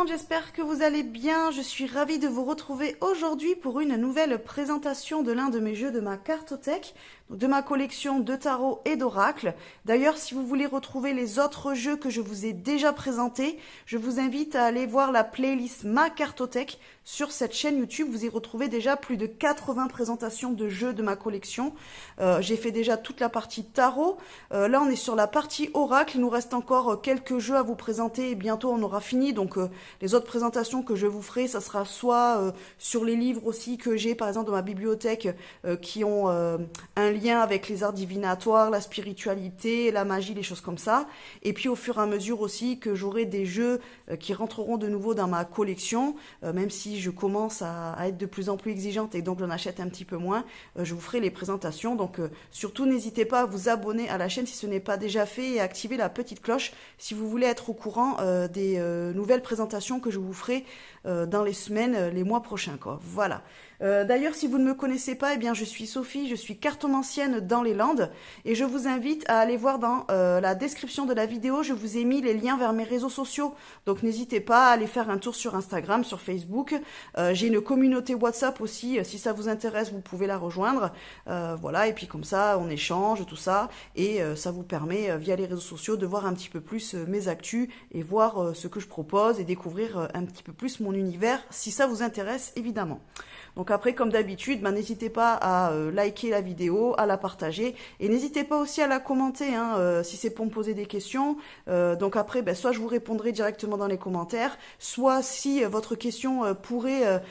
monde, j'espère que vous allez bien. Je suis ravie de vous retrouver aujourd'hui pour une nouvelle présentation de l'un de mes jeux de ma cartothèque, de ma collection de tarot et d'oracles. D'ailleurs, si vous voulez retrouver les autres jeux que je vous ai déjà présentés, je vous invite à aller voir la playlist Ma Cartothèque sur cette chaîne YouTube. Vous y retrouvez déjà plus de 80 présentations de jeux de ma collection. J'ai fait déjà toute la partie tarot. Là, on est sur la partie oracle. Il nous reste encore quelques jeux à vous présenter et bientôt on aura fini. Donc, les autres présentations que je vous ferai, ça sera soit sur les livres aussi que j'ai, par exemple, dans ma bibliothèque, qui ont un lien avec les arts divinatoires, la spiritualité, la magie, les choses comme ça. Et puis, au fur et à mesure aussi que j'aurai des jeux qui rentreront de nouveau dans ma collection, même si je commence à être de plus en plus exigeante et donc j'en achète un petit peu moins, je vous ferai les présentations. Donc, surtout, n'hésitez pas à vous abonner à la chaîne si ce n'est pas déjà fait et à activer la petite cloche si vous voulez être au courant des nouvelles présentations que je vous ferai dans les semaines, les mois prochains, quoi. Voilà. D'ailleurs, si vous ne me connaissez pas, eh bien, je suis Sophie, je suis cartomancienne dans les Landes et je vous invite à aller voir dans la description de la vidéo, je vous ai mis les liens vers mes réseaux sociaux. Donc, n'hésitez pas à aller faire un tour sur Instagram, sur Facebook. J'ai une communauté WhatsApp aussi, si ça vous intéresse, vous pouvez la rejoindre. Voilà, et puis comme ça, on échange, tout ça, et ça vous permet, via les réseaux sociaux, de voir un petit peu plus mes actus et voir ce que je propose et découvrir un petit peu plus mon univers, si ça vous intéresse, évidemment. Donc après, comme d'habitude, n'hésitez pas à liker la vidéo, à la partager, et n'hésitez pas aussi à la commenter, si c'est pour me poser des questions. Donc après, soit je vous répondrai directement dans les commentaires, soit si votre question pourrait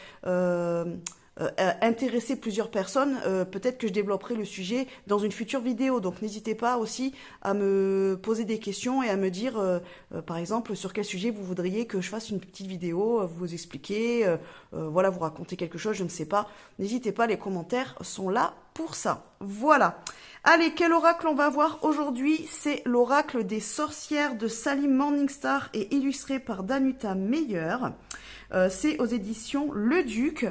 intéresser plusieurs personnes, peut-être que je développerai le sujet dans une future vidéo. Donc n'hésitez pas aussi à me poser des questions et à me dire, par exemple, sur quel sujet vous voudriez que je fasse une petite vidéo, vous expliquer, voilà, vous raconter quelque chose, je ne sais pas. N'hésitez pas, les commentaires sont là pour ça. Voilà. Allez, quel oracle on va voir aujourd'hui? C'est l'oracle des sorcières de Sally Morningstar et illustré par Danuta Meyer. C'est aux éditions Le Duc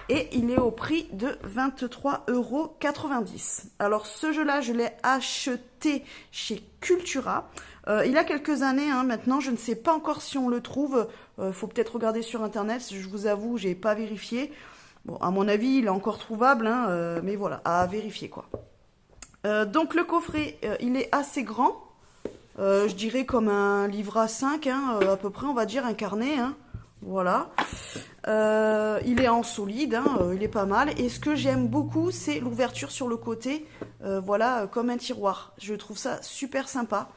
et il est au prix de 23,90 €. Alors ce jeu-là, je l'ai acheté chez Cultura. Il a quelques années maintenant, je ne sais pas encore si on le trouve. Faut peut-être regarder sur internet, je vous avoue, j'ai pas vérifié. Bon, à mon avis, il est encore trouvable, mais voilà, à vérifier quoi. Donc le coffret, il est assez grand. Je dirais comme un livre A5, à peu près, on va dire un carnet. Voilà. Il est en solide, il est pas mal. Et ce que j'aime beaucoup, c'est l'ouverture sur le côté, voilà, comme un tiroir. Je trouve ça super sympa.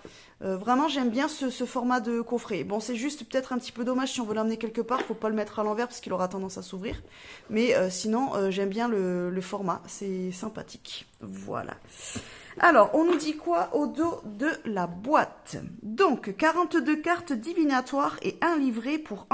Vraiment, j'aime bien ce format de coffret. Bon, c'est juste peut-être un petit peu dommage si on veut l'emmener quelque part, faut pas le mettre à l'envers parce qu'il aura tendance à s'ouvrir. Mais sinon, j'aime bien le format, c'est sympathique. Voilà. Alors, on nous dit quoi au dos de la boîte? Donc, 42 cartes divinatoires et un livret pour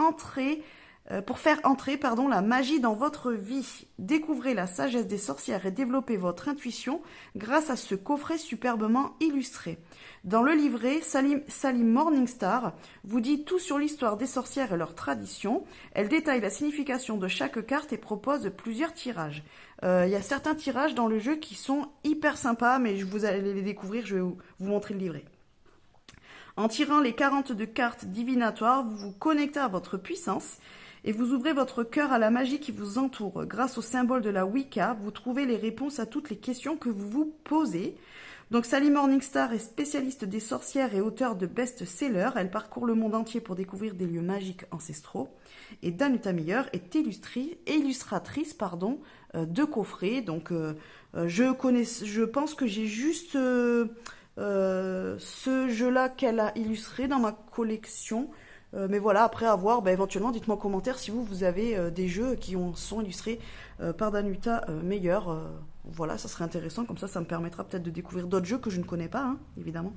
faire entrer la magie dans votre vie. Découvrez la sagesse des sorcières et développez votre intuition grâce à ce coffret superbement illustré. Dans le livret, Sally Morningstar vous dit tout sur l'histoire des sorcières et leurs traditions. Elle détaille la signification de chaque carte et propose plusieurs tirages. Il y a certains tirages dans le jeu qui sont hyper sympas, mais vous allez les découvrir, je vais vous montrer le livret. En tirant les 42 cartes divinatoires, vous vous connectez à votre puissance et vous ouvrez votre cœur à la magie qui vous entoure. Grâce au symbole de la Wicca, vous trouvez les réponses à toutes les questions que vous vous posez. Donc Sally Morningstar est spécialiste des sorcières et auteure de best-sellers. Elle parcourt le monde entier pour découvrir des lieux magiques ancestraux. Et Danuta Meyer est illustratrice de coffrets. Donc je pense que j'ai juste ce jeu-là qu'elle a illustré dans ma collection. Mais voilà, après avoir, éventuellement, dites-moi en commentaire si vous avez des jeux qui sont illustrés par Danuta Meyer. Voilà, ça serait intéressant, comme ça me permettra peut-être de découvrir d'autres jeux que je ne connais pas, évidemment.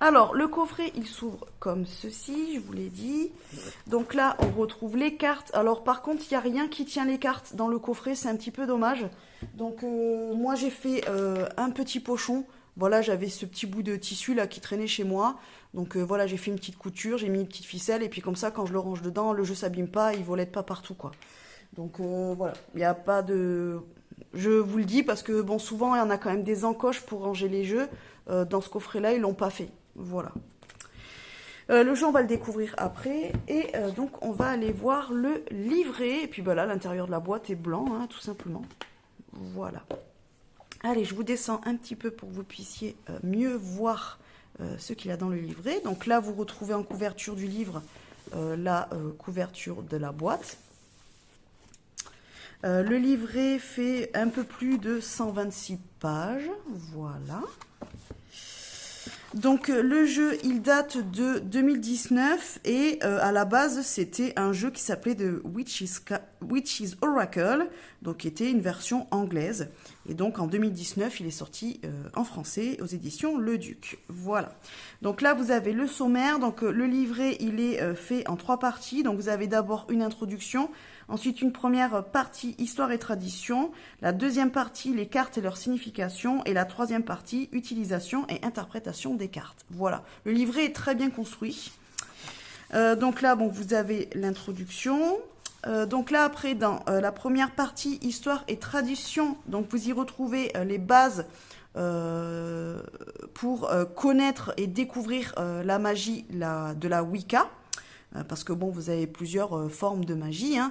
Alors, le coffret, il s'ouvre comme ceci, je vous l'ai dit. Donc là, on retrouve les cartes. Alors, par contre, il n'y a rien qui tient les cartes dans le coffret, c'est un petit peu dommage. Donc, moi, j'ai fait un petit pochon. Voilà, j'avais ce petit bout de tissu là qui traînait chez moi. Donc voilà, j'ai fait une petite couture, j'ai mis une petite ficelle. Et puis comme ça, quand je le range dedans, le jeu s'abîme pas, il volette pas partout, quoi. Donc voilà, il n'y a pas de... Je vous le dis parce que, bon, souvent, il y en a quand même des encoches pour ranger les jeux. Dans ce coffret-là, ils l'ont pas fait. Voilà. Le jeu, on va le découvrir après. Et donc, on va aller voir le livret. Et puis, bah là, l'intérieur de la boîte est blanc, hein, tout simplement. Voilà. Allez, je vous descends un petit peu pour que vous puissiez mieux voir ce qu'il y a dans le livret. Donc là, vous retrouvez en couverture du livre la couverture de la boîte. Le livret fait un peu plus de 126 pages. Voilà. Donc le jeu, il date de 2019 et à la base, c'était un jeu qui s'appelait The Witch's Oracle, donc qui était une version anglaise. Et donc en 2019, il est sorti en français aux éditions Le Duc. Voilà. Donc là, vous avez le sommaire. Donc le livret, il est fait en 3 parties. Donc vous avez d'abord une introduction. Ensuite, une première partie, histoire et tradition. La deuxième partie, les cartes et leur signification. Et la troisième partie, utilisation et interprétation des cartes. Voilà. Le livret est très bien construit. Donc là, bon, vous avez l'introduction. Donc là, après, dans la première partie, histoire et tradition, donc vous y retrouvez les bases pour connaître et découvrir la magie de la Wicca. Parce que bon, vous avez plusieurs formes de magie, hein,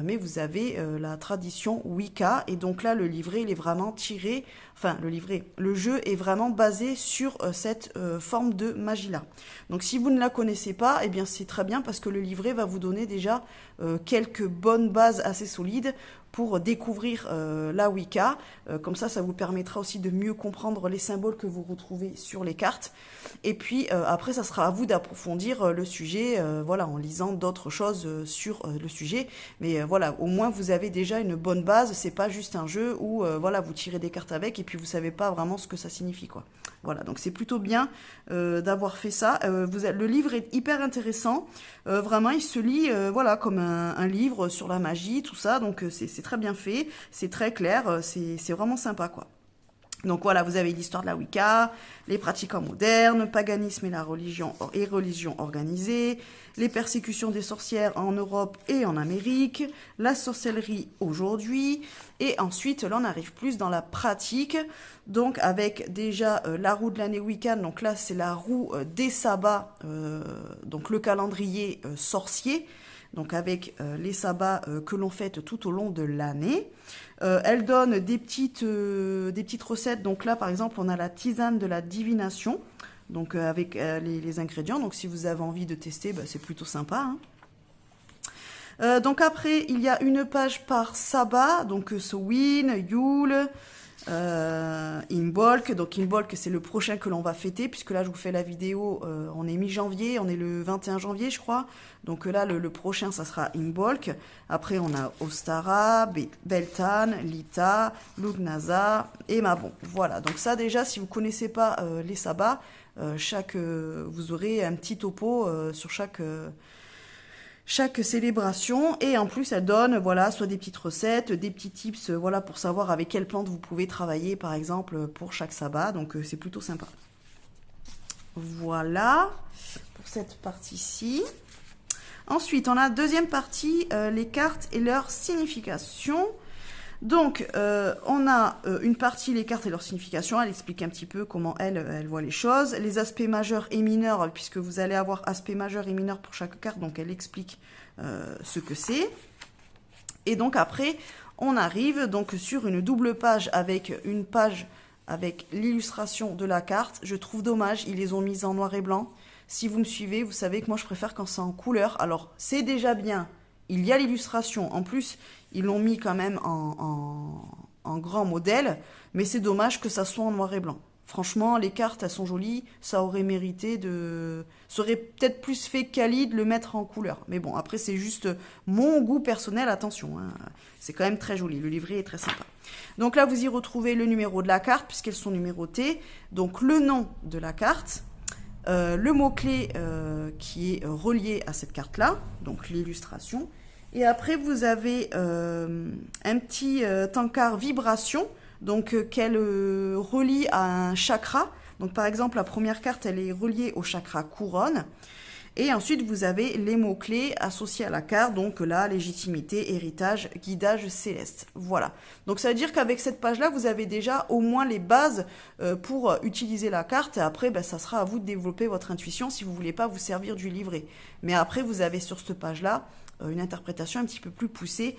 mais vous avez la tradition Wicca, et donc là, le livret, il est vraiment tiré, enfin, le jeu est vraiment basé sur cette forme de magie-là. Donc, si vous ne la connaissez pas, eh bien, c'est très bien, parce que le livret va vous donner déjà quelques bonnes bases assez solides pour découvrir la Wicca. Comme ça vous permettra aussi de mieux comprendre les symboles que vous retrouvez sur les cartes. Et puis après, ça sera à vous d'approfondir le sujet, voilà, en lisant d'autres choses sur le sujet. Mais voilà, au moins vous avez déjà une bonne base. C'est pas juste un jeu où voilà, vous tirez des cartes avec et puis vous savez pas vraiment ce que ça signifie, quoi. Voilà, donc c'est plutôt bien d'avoir fait ça. Le livre est hyper intéressant. Vraiment, il se lit voilà, comme un livre sur la magie, tout ça. Donc c'est très bien fait, c'est très clair, c'est vraiment sympa, quoi. Donc voilà, vous avez l'histoire de la Wicca, les pratiquants modernes, paganisme et religion organisée, les persécutions des sorcières en Europe et en Amérique, la sorcellerie aujourd'hui, et ensuite là on arrive plus dans la pratique, donc avec déjà la roue de l'année Wiccan, donc là c'est la roue des sabbats, donc le calendrier sorcier, donc avec les sabbats que l'on fête tout au long de l'année. Elle donne des petites recettes. Donc là, par exemple, on a la tisane de la divination, donc avec les ingrédients. Donc si vous avez envie de tester, bah, c'est plutôt sympa, hein. Donc après, il y a une page par sabbat, donc Samhain, Yule, Imbolc. Donc Imbolc, c'est le prochain que l'on va fêter, puisque là je vous fais la vidéo, on est mi-janvier, on est le 21 janvier je crois, donc là le prochain ça sera Imbolc. Après on a Ostara, Beltane, Lita, Lughnasadh et Mabon. Voilà, donc ça déjà, si vous connaissez pas les sabbats, vous aurez un petit topo sur chaque célébration, et en plus elle donne voilà, soit des petites recettes, des petits tips voilà, pour savoir avec quelle plante vous pouvez travailler par exemple pour chaque sabbat, donc c'est plutôt sympa. Voilà pour cette partie-ci. Ensuite on a deuxième partie, les cartes et leur signification. Donc, on a une partie, les cartes et leur signification. Elle explique un petit peu comment elle voit les choses. Les aspects majeurs et mineurs, puisque vous allez avoir aspects majeurs et mineurs pour chaque carte. Donc, elle explique ce que c'est. Et donc, après, on arrive donc sur une double page avec une page avec l'illustration de la carte. Je trouve dommage, ils les ont mises en noir et blanc. Si vous me suivez, vous savez que moi, je préfère quand c'est en couleur. Alors, c'est déjà bien. Il y a l'illustration. En plus, ils l'ont mis quand même en grand modèle, mais c'est dommage que ça soit en noir et blanc. Franchement, les cartes, elles sont jolies, ça aurait mérité de... Ça aurait peut-être plus fait quali de le mettre en couleur. Mais bon, après, c'est juste mon goût personnel, attention, hein. C'est quand même très joli, le livret est très sympa. Donc là, vous y retrouvez le numéro de la carte, puisqu'elles sont numérotées. Donc le nom de la carte, le mot-clé qui est relié à cette carte-là, donc l'illustration. Et après, vous avez un petit encart vibration, donc qu'elle relie à un chakra. Donc par exemple, la première carte, elle est reliée au chakra couronne. Et ensuite, vous avez les mots-clés associés à la carte, donc là, légitimité, héritage, guidage céleste. Voilà. Donc ça veut dire qu'avec cette page-là, vous avez déjà au moins les bases pour utiliser la carte. Et après, ben, ça sera à vous de développer votre intuition si vous voulez pas vous servir du livret. Mais après, vous avez sur cette page-là une interprétation un petit peu plus poussée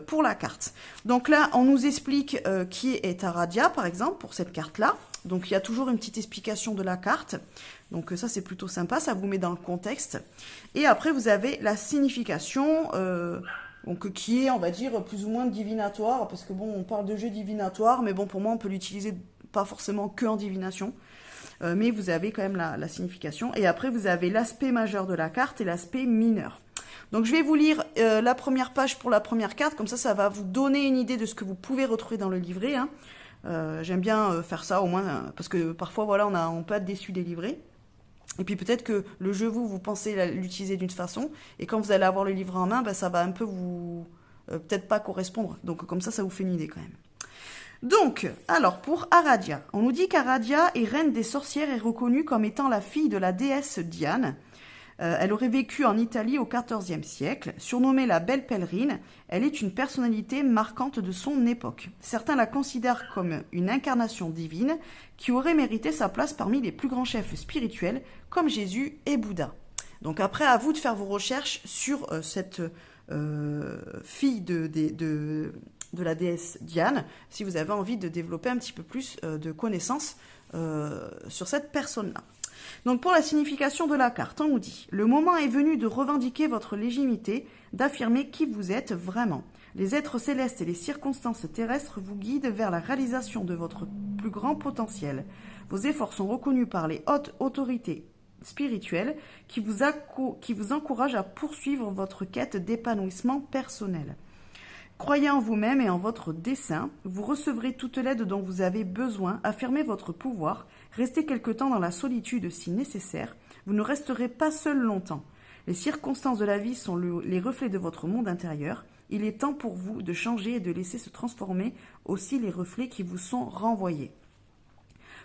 pour la carte. Donc là, on nous explique qui est Aradia, par exemple, pour cette carte-là. Donc il y a toujours une petite explication de la carte. Donc ça, c'est plutôt sympa, ça vous met dans le contexte. Et après, vous avez la signification, donc, qui est, on va dire, plus ou moins divinatoire, parce que bon, on parle de jeu divinatoire, mais bon, pour moi, on peut l'utiliser pas forcément que en divination. Mais vous avez quand même la signification. Et après, vous avez l'aspect majeur de la carte et l'aspect mineur. Donc je vais vous lire la première page pour la première carte, comme ça va vous donner une idée de ce que vous pouvez retrouver dans le livret. Hein. J'aime bien faire ça au moins, parce que parfois voilà, on peut être déçu des livrets. Et puis peut-être que le jeu, vous pensez l'utiliser d'une façon, et quand vous allez avoir le livret en main, ben, ça va un peu vous peut-être pas correspondre. Donc comme ça vous fait une idée quand même. Donc, alors pour Aradia, on nous dit qu'Aradia est reine des sorcières et reconnue comme étant la fille de la déesse Diane. Elle aurait vécu en Italie au XIVe siècle. Surnommée la Belle Pèlerine, elle est une personnalité marquante de son époque. Certains la considèrent comme une incarnation divine qui aurait mérité sa place parmi les plus grands chefs spirituels comme Jésus et Bouddha. Donc après, à vous de faire vos recherches sur cette fille de la déesse Diane, si vous avez envie de développer un petit peu plus de connaissances sur cette personne-là. Donc pour la signification de la carte, on nous dit « Le moment est venu de revendiquer votre légitimité, d'affirmer qui vous êtes vraiment. Les êtres célestes et les circonstances terrestres vous guident vers la réalisation de votre plus grand potentiel. Vos efforts sont reconnus par les hautes autorités spirituelles qui vous encouragent à poursuivre votre quête d'épanouissement personnel. Croyez en vous-même et en votre dessein, vous recevrez toute l'aide dont vous avez besoin, affirmez votre pouvoir, restez quelque temps dans la solitude si nécessaire, vous ne resterez pas seul longtemps. Les circonstances de la vie sont les reflets de votre monde intérieur, il est temps pour vous de changer et de laisser se transformer aussi les reflets qui vous sont renvoyés. »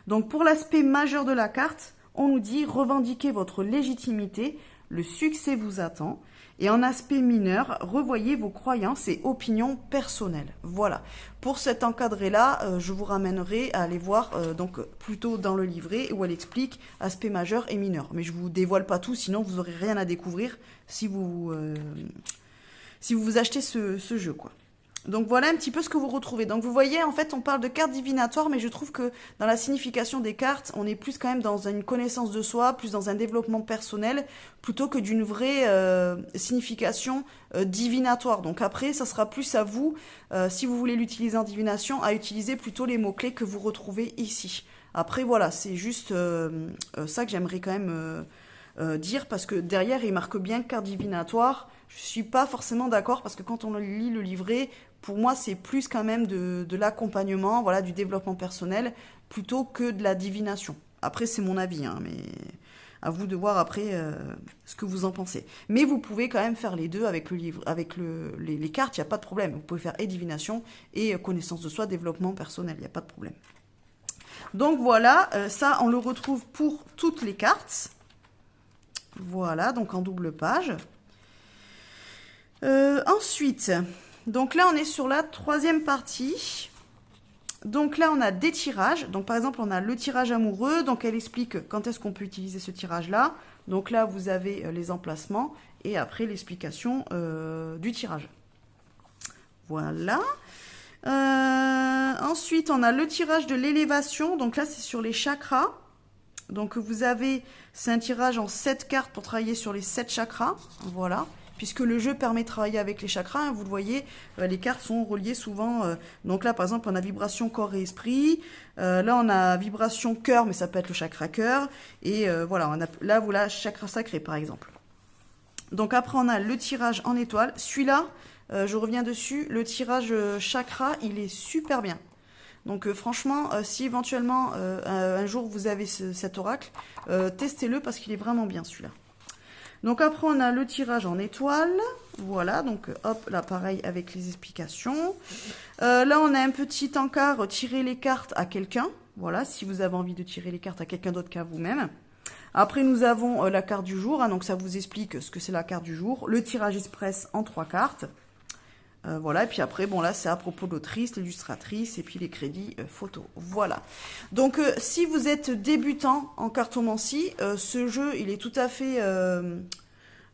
Donc pour l'aspect majeur de la carte, on nous dit revendiquez votre légitimité, le succès vous attend. Et en aspect mineur, revoyez vos croyances et opinions personnelles. Voilà. Pour cet encadré-là, je vous ramènerai à aller voir donc plutôt dans le livret où elle explique aspect majeur et mineur. Mais je vous dévoile pas tout, sinon vous n'aurez rien à découvrir si vous achetez ce jeu, quoi. Donc voilà un petit peu ce que vous retrouvez. Donc vous voyez, en fait, on parle de cartes divinatoires, mais je trouve que dans la signification des cartes, on est plus quand même dans une connaissance de soi, plus dans un développement personnel, plutôt que d'une vraie signification divinatoire. Donc après, ça sera plus à vous, si vous voulez l'utiliser en divination, à utiliser plutôt les mots-clés que vous retrouvez ici. Après, voilà, c'est juste ça que j'aimerais quand même dire, parce que derrière, il marque bien carte divinatoire. Je suis pas forcément d'accord, parce que quand on lit le livret, pour moi, c'est plus quand même de l'accompagnement, voilà, du développement personnel, plutôt que de la divination. Après, c'est mon avis, hein, mais à vous de voir après ce que vous en pensez. Mais vous pouvez quand même faire les deux avec le livre, avec les cartes, il n'y a pas de problème. Vous pouvez faire et divination et connaissance de soi, développement personnel, il n'y a pas de problème. Donc voilà, ça, on le retrouve pour toutes les cartes. Voilà, donc en double page. Ensuite, donc là on est sur la troisième partie. Donc là on a des tirages. Donc par exemple on a le tirage amoureux. Donc elle explique quand est-ce qu'on peut utiliser ce tirage-là. Donc là vous avez les emplacements et après l'explication du tirage. Voilà. Ensuite on a le tirage de l'élévation. Donc là c'est sur les chakras. Donc vous avez, c'est un tirage en 7 cartes pour travailler sur les 7 chakras. Voilà. Puisque le jeu permet de travailler avec les chakras, hein, vous le voyez, les cartes sont reliées souvent. Donc là, par exemple, on a vibration corps et esprit. Là, on a vibration cœur, mais ça peut être le chakra cœur. Et voilà, on a, là, voilà, chakra sacré, par exemple. Donc après, on a le tirage en étoile. Celui-là, je reviens dessus, le tirage chakra, il est super bien. Donc franchement, si éventuellement, un jour, vous avez cet oracle, testez-le parce qu'il est vraiment bien, celui-là. Donc après, on a le tirage en étoile. Voilà, donc hop, là, pareil avec les explications. Là, on a un petit encart, tirer les cartes à quelqu'un. Voilà, si vous avez envie de tirer les cartes à quelqu'un d'autre qu'à vous-même. Après, nous avons la carte du jour, hein, donc ça vous explique ce que c'est la carte du jour. Le tirage express en 3 cartes. Voilà, et puis après, bon là, c'est à propos de l'autrice, l'illustratrice, et puis les crédits photos. Voilà. Donc, si vous êtes débutant en cartomancie, ce jeu, il est tout à fait...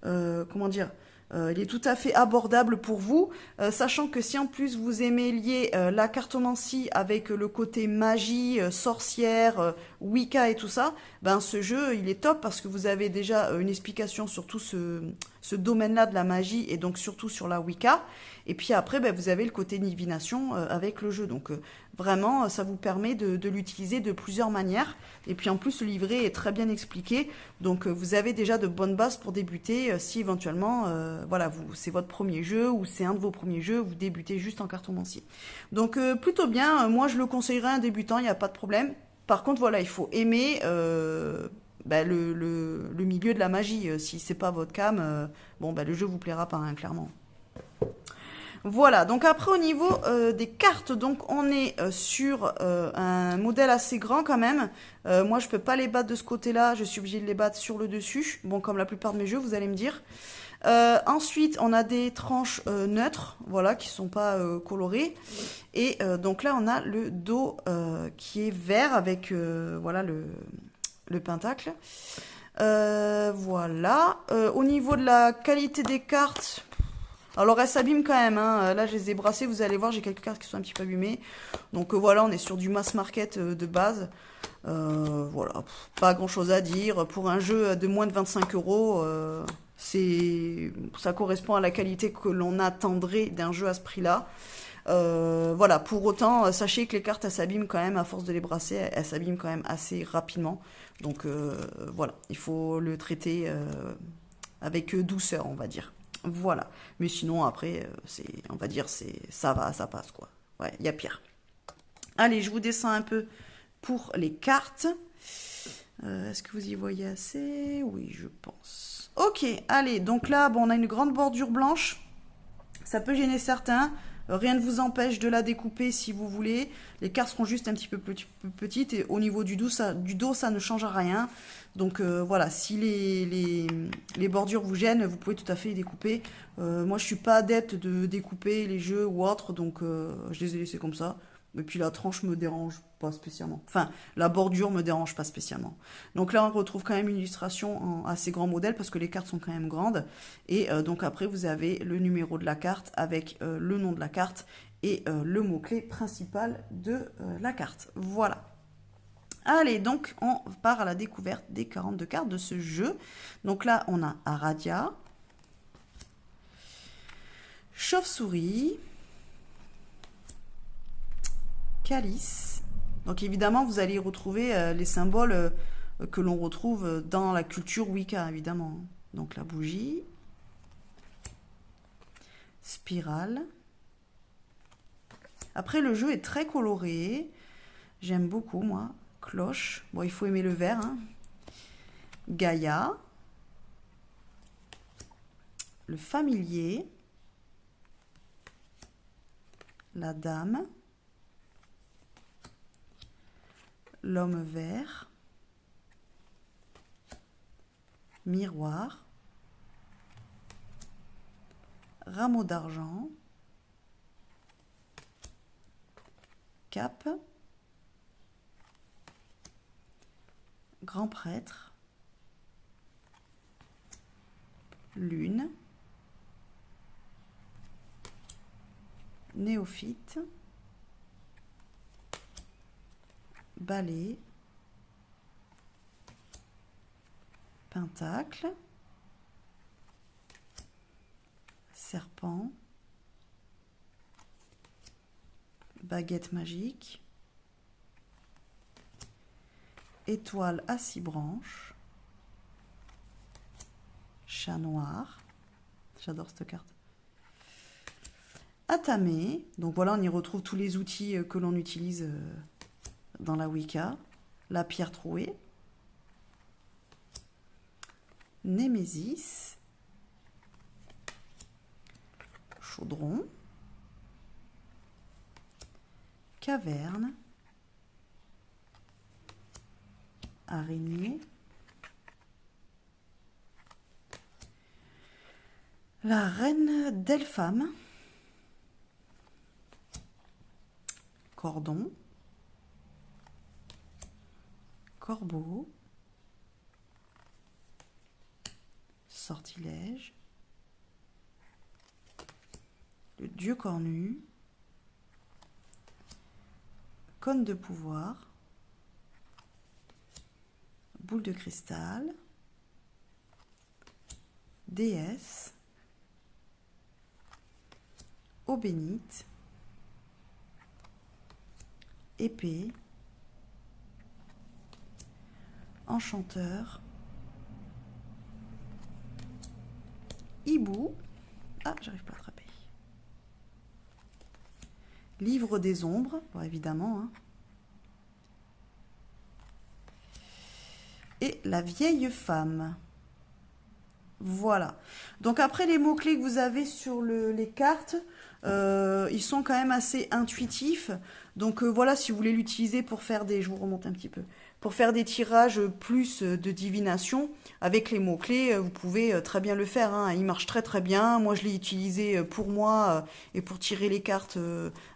comment dire, il est tout à fait abordable pour vous, sachant que si en plus vous aimez lier la cartomancie avec le côté magie, sorcière, Wicca et tout ça, ben ce jeu il est top parce que vous avez déjà une explication sur tout ce domaine-là de la magie et donc surtout sur la Wicca. Et puis après, ben, vous avez le côté divination avec le jeu. Donc vraiment, ça vous permet de l'utiliser de plusieurs manières. Et puis en plus, le livret est très bien expliqué. Donc vous avez déjà de bonnes bases pour débuter si éventuellement, voilà, c'est votre premier jeu ou c'est un de vos premiers jeux, vous débutez juste en cartomancie. Donc plutôt bien, moi je le conseillerais à un débutant, il n'y a pas de problème. Par contre, voilà, il faut aimer ben, le milieu de la magie. Si c'est pas votre cam, bon, ben, le jeu vous plaira pas, hein, clairement. Voilà, donc après au niveau des cartes, donc on est sur un modèle assez grand quand même. Moi je peux pas les battre de ce côté-là, je suis obligée de les battre sur le dessus. Bon, comme la plupart de mes jeux, vous allez me dire. Ensuite, on a des tranches neutres, voilà, qui sont pas colorées. Et donc là, on a le dos qui est vert avec voilà le pentacle. Voilà. Au niveau de la qualité des cartes... Alors elles s'abîment quand même, hein. Là je les ai brassées, vous allez voir, j'ai quelques cartes qui sont un petit peu abîmées. Donc voilà, on est sur du mass market de base. Voilà, pas grand chose à dire. Pour un jeu de moins de 25 euros, ça correspond à la qualité que l'on attendrait d'un jeu à ce prix-là. Voilà, pour autant, sachez que les cartes elles s'abîment quand même, à force de les brasser, elles s'abîment quand même assez rapidement. Donc voilà, il faut le traiter avec douceur, on va dire. Voilà. Mais sinon, après, on va dire, ça va, ça passe, quoi. Ouais, il y a pire. Allez, je vous descends un peu pour les cartes. Est-ce que vous y voyez assez? Oui, je pense. Ok, allez, donc là, bon, on a une grande bordure blanche. Ça peut gêner certains. Rien ne vous empêche de la découper si vous voulez. Les cartes seront juste un petit peu petites et au niveau du dos, ça ne change rien. Donc voilà, si les bordures vous gênent, vous pouvez tout à fait les découper. Moi, je suis pas adepte de découper les jeux ou autres, donc je les ai laissés comme ça. Et puis la tranche me dérange pas spécialement. Enfin, la bordure me dérange pas spécialement. Donc là, on retrouve quand même une illustration en assez grand modèle parce que les cartes sont quand même grandes. Et donc après, vous avez le numéro de la carte avec le nom de la carte et le mot-clé principal de la carte. Voilà. Allez, donc on part à la découverte des 42 cartes de ce jeu. Donc là, on a Aradia, Chauve-souris, Calice. Donc évidemment, vous allez y retrouver les symboles que l'on retrouve dans la culture Wicca, évidemment. Donc la bougie, spirale. Après, le jeu est très coloré. J'aime beaucoup, moi. Cloche. Bon, il faut aimer le vert. Hein. Gaïa. Le familier. La dame. L'homme vert. Miroir. Rameau d'argent. Cape. Grand prêtre. Lune. Néophyte. Balai. Pentacle. Serpent. Baguette magique. Étoile à 6 branches. Chat noir. J'adore cette carte. Atamé. Donc voilà, on y retrouve tous les outils que l'on utilise dans la Wicca. La pierre trouée. Némésis. Chaudron. Caverne. Araignée. La reine d'Elpham. Cordon. Corbeau. Sortilège. Le dieu cornu. Cône de pouvoir. Boule de cristal. Déesse. Eau bénite. Épée. Enchanteur. Hibou. Ah, j'arrive pas à attraper. Livre des ombres, bon, évidemment. Hein. Et la vieille femme. Voilà. Donc après, les mots-clés que vous avez sur les cartes, ils sont quand même assez intuitifs. Donc voilà, si vous voulez l'utiliser pour faire des... Je vous remonte un petit peu. Pour faire des tirages plus de divination, avec les mots-clés, vous pouvez très bien le faire. Hein. Il marche très très bien. Moi, je l'ai utilisé pour moi et pour tirer les cartes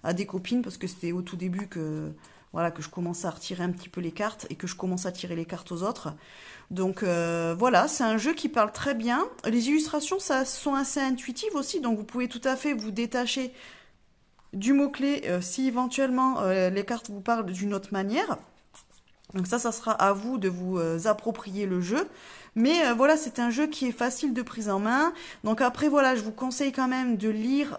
à des copines, parce que c'était au tout début que, voilà, que je commençais à retirer un petit peu les cartes et que je commence à tirer les cartes aux autres. Donc voilà, c'est un jeu qui parle très bien. Les illustrations, ça sont assez intuitives aussi, donc vous pouvez tout à fait vous détacher du mot-clé si éventuellement les cartes vous parlent d'une autre manière. Donc ça sera à vous de vous approprier le jeu. Mais voilà, c'est un jeu qui est facile de prise en main. Donc après, voilà, je vous conseille quand même de lire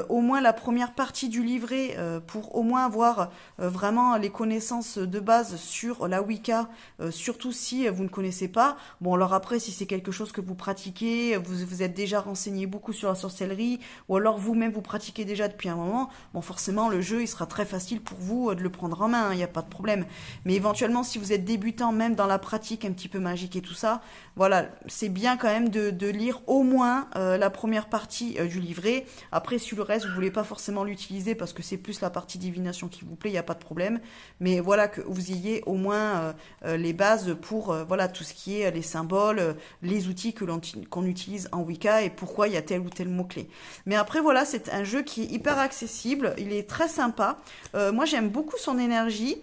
au moins la première partie du livret pour au moins avoir vraiment les connaissances de base sur la Wicca, surtout si vous ne connaissez pas. Bon, alors après, si c'est quelque chose que vous pratiquez, vous êtes déjà renseigné beaucoup sur la sorcellerie, ou alors vous-même vous pratiquez déjà depuis un moment, bon, forcément, le jeu, il sera très facile pour vous de le prendre en main, il n'y a pas de problème. Mais éventuellement, si vous êtes débutant, même dans la pratique un petit peu magique et tout ça, voilà, c'est bien quand même de lire au moins la première partie du livret. Après, sur le reste, vous voulez pas forcément l'utiliser parce que c'est plus la partie divination qui vous plaît, il n'y a pas de problème. Mais voilà, que vous ayez au moins les bases pour voilà, tout ce qui est les symboles, les outils qu'on utilise en Wicca et pourquoi il y a tel ou tel mot-clé. Mais après, voilà, c'est un jeu qui est hyper accessible, il est très sympa. Moi, j'aime beaucoup son énergie.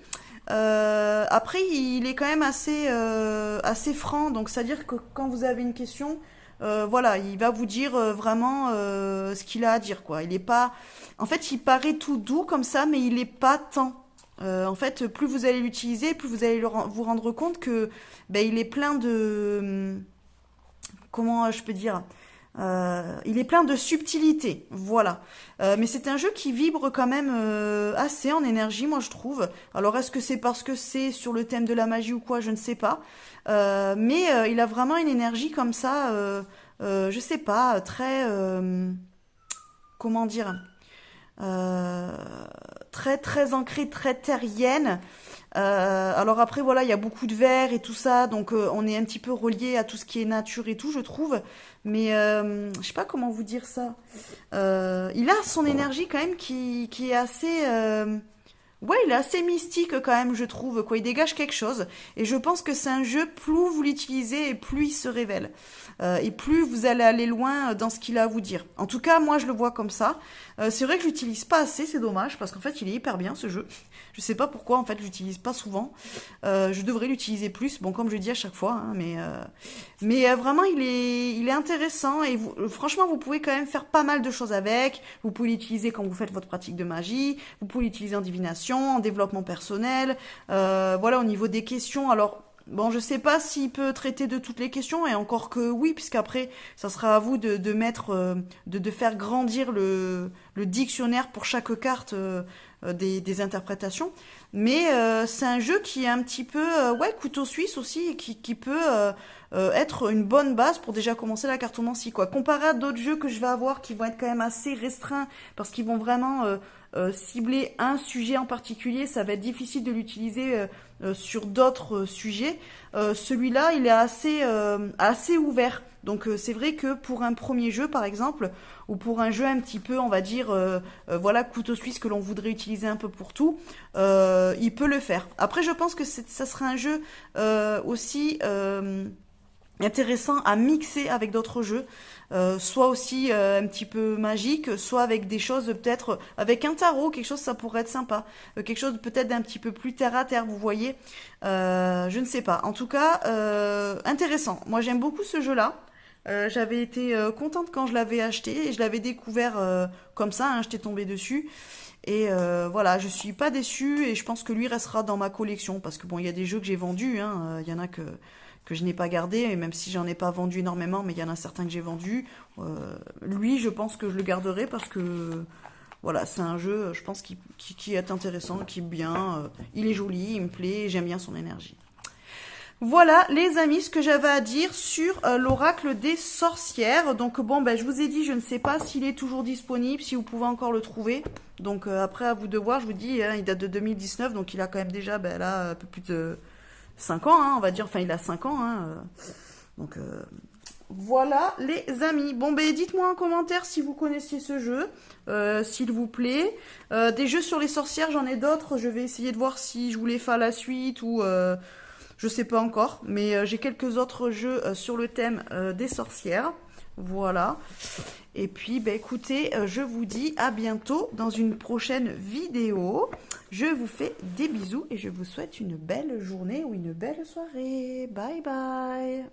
Après, il est quand même assez franc, donc c'est-à-dire que quand vous avez une question, voilà, il va vous dire vraiment ce qu'il a à dire, quoi. Il est pas, en fait, il paraît tout doux comme ça, mais il est pas tant. En fait, plus vous allez l'utiliser, plus vous allez vous rendre compte que, ben, il est plein de, comment je peux dire, il est plein de subtilité, voilà. Mais c'est un jeu qui vibre quand même assez en énergie, moi je trouve. Alors est-ce que c'est parce que c'est sur le thème de la magie ou quoi, je ne sais pas. Mais il a vraiment une énergie comme ça, je sais pas, très, comment dire, euh, très très ancrée, très terrienne. Alors après voilà, il y a beaucoup de verre et tout ça, donc on est un petit peu relié à tout ce qui est nature et tout, je trouve. Mais je sais pas comment vous dire ça. Il a son énergie quand même qui est assez ouais, il est assez mystique quand même, je trouve, quoi. Il dégage quelque chose. Et je pense que c'est un jeu, plus vous l'utilisez et plus il se révèle. Et plus vous allez aller loin dans ce qu'il a à vous dire. En tout cas, moi, je le vois comme ça. C'est vrai que je l'utilise pas assez, c'est dommage, parce qu'en fait, il est hyper bien, ce jeu. Je sais pas pourquoi, en fait, je l'utilise pas souvent. Je devrais l'utiliser plus, bon, comme je dis à chaque fois, hein, mais vraiment, il est intéressant. Et franchement, vous pouvez quand même faire pas mal de choses avec. Vous pouvez l'utiliser quand vous faites votre pratique de magie. Vous pouvez l'utiliser en divination, en développement personnel. Voilà, au niveau des questions. Alors, bon, je sais pas s'il peut traiter de toutes les questions, et encore que oui, puisqu'après, ça sera à vous de mettre, de faire grandir le dictionnaire pour chaque carte des interprétations. Mais c'est un jeu qui est un petit peu, ouais, couteau suisse aussi, et qui peut être une bonne base pour déjà commencer la cartomancie, quoi. Comparé à d'autres jeux que je vais avoir qui vont être quand même assez restreints, parce qu'ils vont vraiment cibler un sujet en particulier, ça va être difficile de l'utiliser sur d'autres sujets. Celui-là, il est assez ouvert. Donc c'est vrai que pour un premier jeu, par exemple, ou pour un jeu un petit peu, on va dire, voilà, couteau suisse que l'on voudrait utiliser un peu pour tout, il peut le faire. Après, je pense que ça sera un jeu aussi intéressant à mixer avec d'autres jeux, soit aussi un petit peu magique, soit avec des choses peut-être avec un tarot, quelque chose ça pourrait être sympa, quelque chose peut-être d'un petit peu plus terre à terre, vous voyez. Je ne sais pas. En tout cas, intéressant. Moi j'aime beaucoup ce jeu-là. J'avais été contente quand je l'avais acheté et je l'avais découvert comme ça, hein, j'étais tombée dessus. Et voilà, je suis pas déçue et je pense que lui restera dans ma collection parce que bon, il y a des jeux que j'ai vendus, hein, il y en a que je n'ai pas gardé, et même si j'en ai pas vendu énormément, mais il y en a certains que j'ai vendus. Lui, je pense que je le garderai parce que voilà, c'est un jeu, je pense, qui est intéressant, qui est bien, il est joli, il me plaît, j'aime bien son énergie. Voilà les amis ce que j'avais à dire sur l'oracle des sorcières. Donc bon ben je vous ai dit, je ne sais pas s'il est toujours disponible, si vous pouvez encore le trouver. Donc après à vous de voir, je vous dis, hein, il date de 2019, donc il a quand même déjà ben, là un peu plus de 5 ans, hein, on va dire, enfin il a 5 ans. Hein, donc voilà les amis. Bon ben dites-moi en commentaire si vous connaissiez ce jeu, s'il vous plaît. Des jeux sur les sorcières, j'en ai d'autres, je vais essayer de voir si je vous les fais à la suite ou... je sais pas encore, mais j'ai quelques autres jeux sur le thème des sorcières. Voilà. Et puis, bah, écoutez, je vous dis à bientôt dans une prochaine vidéo. Je vous fais des bisous et je vous souhaite une belle journée ou une belle soirée. Bye bye.